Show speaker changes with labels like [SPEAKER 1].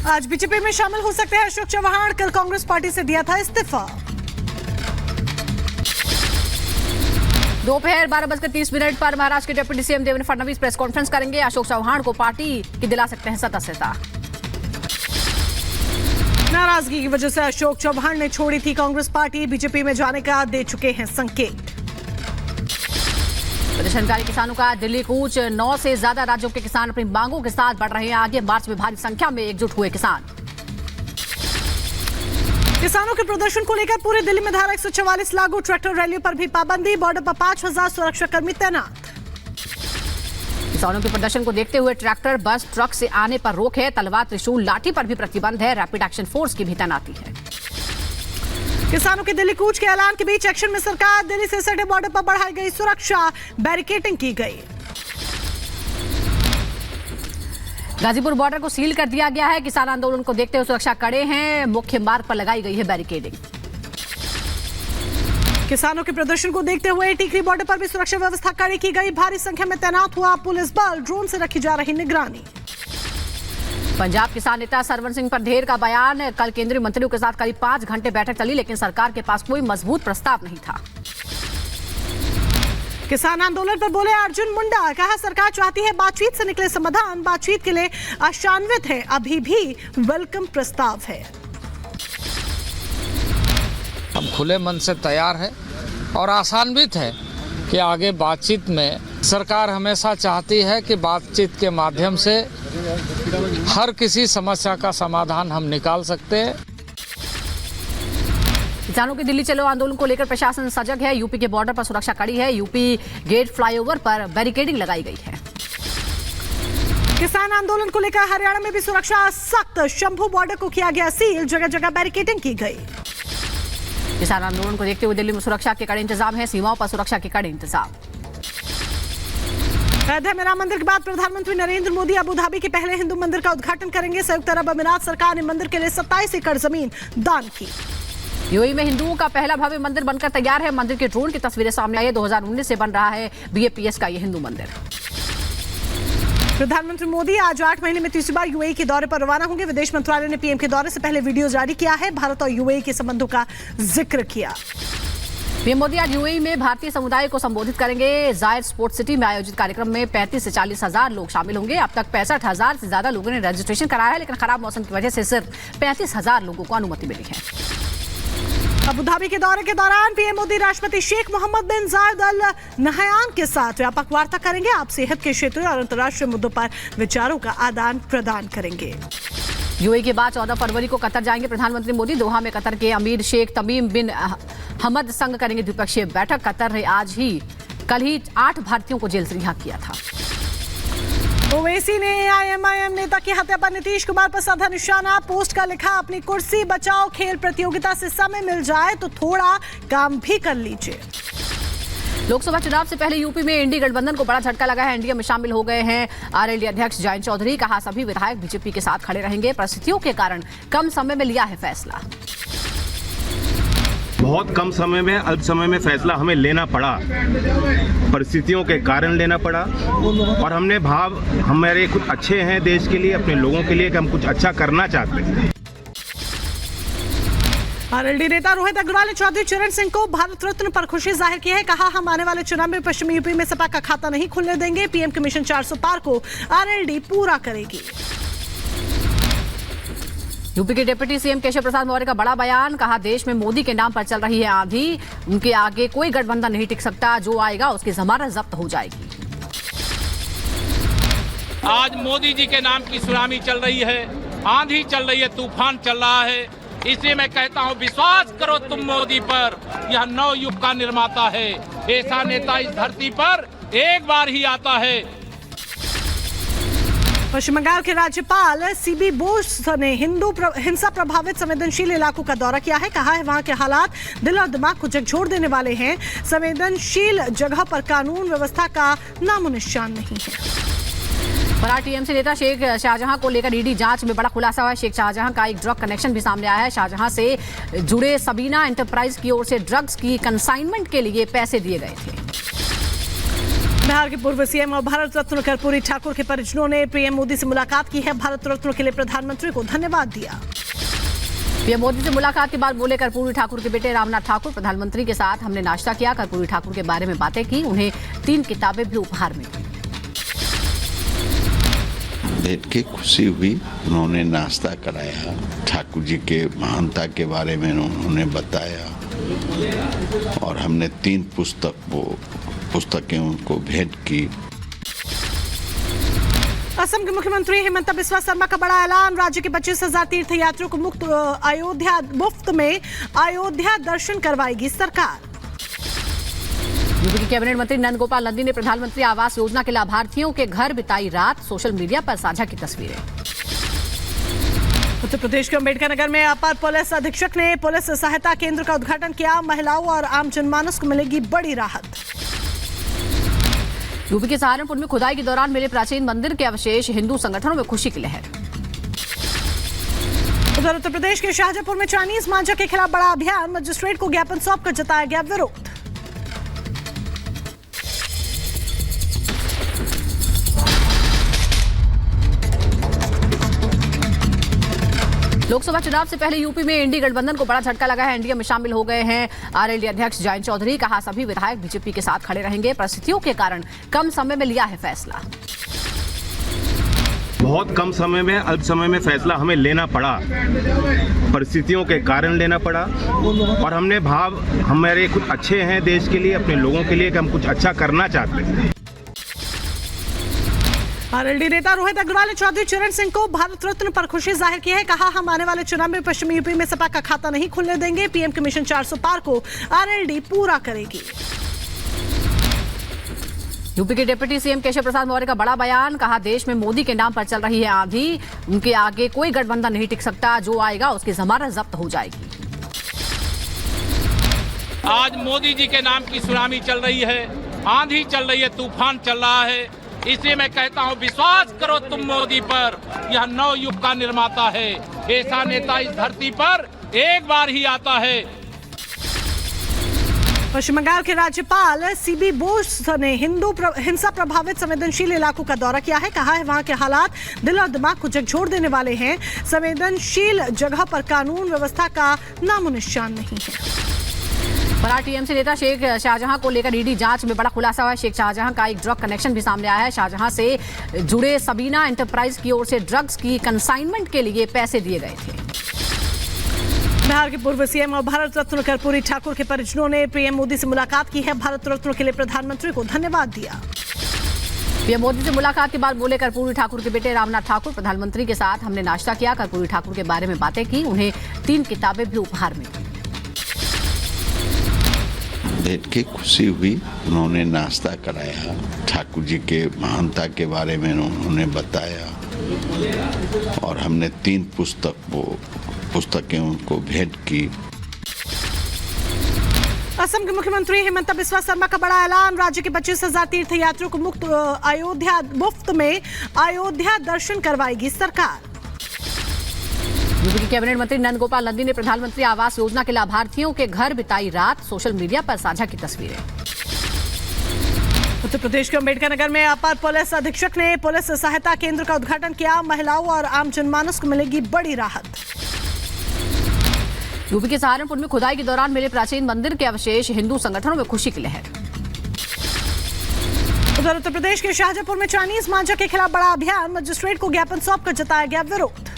[SPEAKER 1] आज बीजेपी में शामिल हो सकते हैं अशोक चव्हाण। कल कांग्रेस पार्टी से दिया था इस्तीफा।
[SPEAKER 2] दोपहर 12:30 पर महाराष्ट्र के deputy CM Devendra Fadnavis press conference करेंगे। अशोक चव्हाण को पार्टी की दिला सकते हैं सदस्यता।
[SPEAKER 1] नाराजगी की वजह से अशोक चव्हाण ने छोड़ी थी कांग्रेस पार्टी। बीजेपी में जाने का दे चुके हैं संकेत।
[SPEAKER 2] प्रदर्शनकारी किसानों का दिल्ली कूच। 9 से ज्यादा राज्यों के किसान अपनी मांगों के साथ बढ़ रहे हैं आगे। मार्च में भारी संख्या में एकजुट हुए किसान।
[SPEAKER 1] किसानों के प्रदर्शन को लेकर पूरे दिल्ली में धारा 144 लागू। ट्रैक्टर रैलियों पर भी पाबंदी। बॉर्डर पर 5000 सुरक्षाकर्मी तैनात।
[SPEAKER 2] किसानों के प्रदर्शन को देखते हुए ट्रैक्टर, बस, ट्रक से आने पर रोक है। तलवार, त्रिशूल, लाठी पर भी प्रतिबंध है। रैपिड एक्शन फोर्स की भी तैनाती है।
[SPEAKER 1] किसानों के दिल्ली कूच के ऐलान के बीच एक्शन में सरकार। दिल्ली से सटे बॉर्डर पर बढ़ाई गई सुरक्षा, बैरिकेडिंग की गई।
[SPEAKER 2] गाजीपुर बॉर्डर को सील कर दिया गया है। किसान आंदोलन को देखते हुए सुरक्षा कड़े हैं। मुख्य मार्ग पर लगाई गई है बैरिकेडिंग।
[SPEAKER 1] किसानों के प्रदर्शन को देखते हुए टीकरी बॉर्डर पर भी सुरक्षा व्यवस्था कड़ी की गई। भारी संख्या में तैनात हुआ पुलिस बल। ड्रोन से रखी जा रही निगरानी।
[SPEAKER 2] पंजाब किसान नेता सरवन सिंह पर ढेर का बयान। कल केंद्रीय मंत्रियों के साथ करीब 5 घंटे बैठक चली, लेकिन सरकार के पास कोई मजबूत प्रस्ताव नहीं था।
[SPEAKER 1] किसान आंदोलन पर बोले अर्जुन मुंडा। कहा सरकार चाहती है बातचीत से निकले समाधान। बातचीत के लिए आशान्वित है। अभी भी वेलकम प्रस्ताव है।
[SPEAKER 3] हम खुले मन से तैयार है और आशान्वित है कि आगे बातचीत में सरकार हमेशा चाहती है कि बातचीत के माध्यम से हर किसी समस्या का समाधान हम निकाल सकते हैं।
[SPEAKER 2] किसानों के दिल्ली चलो आंदोलन को लेकर प्रशासन सजग है। यूपी के बॉर्डर पर सुरक्षा कड़ी है। यूपी गेट फ्लाईओवर पर बैरिकेडिंग लगाई गई है।
[SPEAKER 1] किसान आंदोलन को लेकर हरियाणा में भी सुरक्षा सख्त। शंभू बॉर्डर को किया गया सील। जगह जगह बैरिकेडिंग की गई।
[SPEAKER 2] किसान आंदोलन को देखते हुए दिल्ली में सुरक्षा के कड़े इंतजाम है। सीमाओं पर सुरक्षा के कड़े इंतजाम।
[SPEAKER 1] अयोध्या में राम मंदिर के बाद प्रधानमंत्री नरेंद्र मोदी अबू धाबी के पहले हिंदू मंदिर का उद्घाटन करेंगे। संयुक्त अरब अमीरात सरकार ने मंदिर के लिए 27 एकड़ जमीन दान की।
[SPEAKER 2] यूएई में हिंदुओं का पहला भव्य मंदिर बनकर तैयार है। मंदिर के ड्रोन की तस्वीरें सामने आई है। 2019 से बन रहा है बीएपीएस का ये हिंदू मंदिर।
[SPEAKER 1] प्रधानमंत्री मोदी आज 8 महीने में तीसरी बार यूएई के दौरे पर रवाना होंगे। विदेश मंत्रालय ने पीएम के दौरे से पहले वीडियो जारी किया है। भारत और यूएई के संबंधों का जिक्र किया।
[SPEAKER 2] पीएम मोदी आज यूएई में भारतीय समुदाय को संबोधित करेंगे। जायद स्पोर्ट्स सिटी में आयोजित कार्यक्रम में 35 से 40 हजार लोग शामिल होंगे। अब तक 65,000 से ज्यादा लोगों ने रजिस्ट्रेशन कराया है, लेकिन खराब मौसम की वजह से सिर्फ 35,000 लोगों को अनुमति मिली है।
[SPEAKER 1] अबू धाबी के दौरे के दौरान पीएम मोदी राष्ट्रपति शेख मोहम्मद बिन जायद अल नहयान के साथ व्यापक वार्ता करेंगे। आपसी हित के क्षेत्रीय और अंतर्राष्ट्रीय मुद्दों पर विचारों का आदान प्रदान करेंगे।
[SPEAKER 2] यूएई के बाद 14 फरवरी को कतर जाएंगे प्रधानमंत्री मोदी। दोहा में कतर के अमीर शेख तमीम बिन हमद संग करेंगे द्विपक्षीय बैठक। कतर ने कल ही 8 भारतीयों को जेल से रिहा किया था।
[SPEAKER 1] ओवैसी ने आईएमआईएम नेता की हत्या पर नीतीश कुमार पर साधा निशाना। पोस्ट का लिखा अपनी कुर्सी बचाओ। खेल प्रतियोगिता से समय मिल जाए तो थोड़ा काम भी कर लीजिए।
[SPEAKER 2] लोकसभा चुनाव से पहले यूपी में इंडी गठबंधन को बड़ा झटका लगा है। एनडीए में शामिल हो गए हैं आरएलडी अध्यक्ष जयंत चौधरी। कहा सभी विधायक बीजेपी के साथ खड़े रहेंगे। परिस्थितियों के कारण कम समय में लिया है फैसला।
[SPEAKER 4] बहुत कम समय में, अल्प समय में फैसला हमें लेना पड़ा। परिस्थितियों के कारण लेना पड़ा और हमने हमारे कुछ अच्छे हैं देश के लिए, अपने लोगों के लिए कि हम कुछ अच्छा करना चाहते हैं।
[SPEAKER 1] आरएलडी नेता रोहित अग्रवाल ने चौधरी चरण सिंह को भारत रत्न पर खुशी जाहिर की है। कहा हम आने वाले चुनाव में पश्चिमी यूपी में सपा का खाता नहीं खुलने देंगे। पीएम के मिशन 400 पार को आरएलडी पूरा करेगी।
[SPEAKER 2] यूपी के डिप्टी सीएम केशव प्रसाद मौर्य का बड़ा बयान। कहा देश में मोदी के नाम पर चल रही है आंधी। उनके आगे कोई गठबंधन नहीं टिक सकता। जो आएगा उसकी जमानत जब्त हो जाएगी।
[SPEAKER 5] आज मोदी जी के नाम की सुनामी चल रही है, आंधी चल रही है, तूफान चल रहा है। इसलिए मैं कहता हूं विश्वास करो तुम मोदी पर। यह नव युग का निर्माता है। ऐसा नेता इस धरती पर एक बार ही आता है।
[SPEAKER 1] पश्चिम बंगाल के राज्यपाल सीबी बोस ने हिंसा प्रभावित संवेदनशील इलाकों का दौरा किया है। कहा है वहां के हालात दिल और दिमाग को झकझोर देने वाले हैं। संवेदनशील जगह पर कानून व्यवस्था का नामो निशान नहीं है।
[SPEAKER 2] फरार टीएमसी नेता शेख शाहजहां को लेकर ईडी जांच में बड़ा खुलासा हुआ है। शेख शाहजहां का एक ड्रग कनेक्शन भी सामने आया है। शाहजहां से जुड़े सबीना एंटरप्राइज की ओर से ड्रग्स की कंसाइनमेंट के लिए पैसे दिए गए थे।
[SPEAKER 1] बिहार के पूर्व सीएम और भारत रत्न कर्पूरी ठाकुर के परिजनों ने पीएम मोदी से मुलाकात की है। भारत रत्न के लिए प्रधानमंत्री को धन्यवाद दिया।
[SPEAKER 2] पीएम मोदी से मुलाकात के बाद बोले कर्पूरी ठाकुर के बेटे रामनाथ ठाकुर, प्रधानमंत्री के साथ हमने नाश्ता किया, कर्पूरी ठाकुर के बारे में बातें की, उन्हें 3 किताबें भी उपहार में दी।
[SPEAKER 6] देख के खुशी हुई, उन्होंने नाश्ता कराया, ठाकुर जी के महानता के बारे में उन्होंने बताया और हमने 3 पुस्तकें उनको भेंट की।
[SPEAKER 1] असम के मुख्यमंत्री हिमंता बिस्वा शर्मा का बड़ा ऐलान, राज्य के 25,000 तीर्थयात्रियों को मुफ्त में अयोध्या दर्शन करवाएगी सरकार।
[SPEAKER 2] यूपी के कैबिनेट मंत्री नंद गोपाल नंदी ने प्रधानमंत्री आवास योजना के लाभार्थियों के घर बिताई रात, सोशल मीडिया पर साझा की तस्वीरें।
[SPEAKER 1] उत्तर प्रदेश के अम्बेडकर नगर में अपर पुलिस अधीक्षक ने पुलिस सहायता केंद्र का उद्घाटन किया, महिलाओं और आम जनमानस को मिलेगी बड़ी राहत।
[SPEAKER 2] यूपी के सहारनपुर में खुदाई के दौरान मिले प्राचीन मंदिर के अवशेष, हिंदू संगठनों में खुशी की लहर।
[SPEAKER 1] उधर उत्तर प्रदेश के शाहजहांपुर में चाइनीज मांझा के खिलाफ बड़ा अभियान, मजिस्ट्रेट को ज्ञापन सौंपकर जताया गया विरोध।
[SPEAKER 2] लोकसभा चुनाव से पहले यूपी में इंडी गठबंधन को बड़ा झटका लगा है। एनडीए में शामिल हो गए हैं आरएलडी अध्यक्ष जयंत चौधरी, कहा सभी विधायक बीजेपी के साथ खड़े रहेंगे, परिस्थितियों के कारण कम समय में लिया है फैसला।
[SPEAKER 4] बहुत कम समय में, अल्प समय में फैसला हमें लेना पड़ा, परिस्थितियों के कारण लेना पड़ा और हमने हमारे कुछ अच्छे हैं देश के लिए, अपने लोगों के लिए कि हम कुछ अच्छा करना चाहते हैं।
[SPEAKER 1] आरएलडी नेता रोहित अग्रवाल ने चौधरी चरण सिंह को भारत रत्न पर खुशी जाहिर की है, कहा हम आने वाले चुनाव में पश्चिमी यूपी में सपा का खाता नहीं खुलने देंगे, पीएम के मिशन 400 पार को आरएलडी पूरा करेगी।
[SPEAKER 2] यूपी के डिप्टी सीएम केशव प्रसाद मौर्य का बड़ा बयान, कहा देश में मोदी के नाम पर चल रही है आंधी, उनके आगे कोई गठबंधन नहीं टिक सकता, जो आएगा उसकी जमानत जब्त हो जाएगी।
[SPEAKER 5] आज मोदी जी के नाम की सुनामी चल रही है, आंधी चल रही है, तूफान चल रहा है, इसलिए मैं कहता हूं विश्वास करो तुम मोदी पर, यह नव युग का निर्माता है। ऐसा नेता इस धरती पर एक बार ही आता है।
[SPEAKER 1] पश्चिम बंगाल के राज्यपाल सीबी बोस ने हिंसा प्रभावित संवेदनशील इलाकों का दौरा किया है, कहा है वहां के हालात दिल और दिमाग को झकझोर देने वाले हैं, संवेदनशील जगह पर कानून व्यवस्था का नामो निशान नहीं है।
[SPEAKER 2] फरार टीएमसी नेता शेख शाहजहां को लेकर ईडी जांच में बड़ा खुलासा हुआ है। शेख शाहजहां का एक ड्रग कनेक्शन भी सामने आया है। शाहजहां से जुड़े सबीना एंटरप्राइज की ओर से ड्रग्स की कंसाइनमेंट के लिए पैसे दिए गए थे।
[SPEAKER 1] बिहार के पूर्व सीएम और भारत रत्न कर्पूरी ठाकुर के परिजनों ने पीएम मोदी से मुलाकात की है। भारत रत्न के लिए प्रधानमंत्री को धन्यवाद दिया।
[SPEAKER 2] पीएम मोदी से मुलाकात के बाद बोले कर्पूरी ठाकुर के बेटे रामनाथ ठाकुर, प्रधानमंत्री के साथ हमने नाश्ता किया, कर्पूरी ठाकुर के बारे में बातें की, उन्हें 3 किताबें भी उपहार में दी।
[SPEAKER 6] देख के खुशी हुई, उन्होंने नाश्ता कराया, ठाकुर जी के महानता के बारे में उन्होंने बताया और हमने 3 पुस्तकें उनको भेंट की।
[SPEAKER 1] असम के मुख्यमंत्री हिमंता बिस्वा शर्मा का बड़ा ऐलान, राज्य के 25,000 तीर्थयात्रियों को मुफ्त में अयोध्या दर्शन करवाएगी सरकार।
[SPEAKER 2] यूपी के कैबिनेट मंत्री नंद गोपाल नंदी ने प्रधानमंत्री आवास योजना के लाभार्थियों के घर बिताई रात, सोशल मीडिया पर साझा की तस्वीरें।
[SPEAKER 1] उत्तर प्रदेश के अम्बेडकर नगर में अपर पुलिस अधीक्षक ने पुलिस सहायता केंद्र का उद्घाटन किया, महिलाओं और आम जनमानस को मिलेगी बड़ी राहत।
[SPEAKER 2] यूपी के सहारनपुर में खुदाई के दौरान मिले प्राचीन मंदिर के अवशेष, हिंदू संगठनों में खुशी की लहर। उधर
[SPEAKER 1] उत्तर प्रदेश के शाहजहांपुर में चाइनीज मांझा के खिलाफ बड़ा अभियान, मजिस्ट्रेट को ज्ञापन सौंपकर जताया गया विरोध।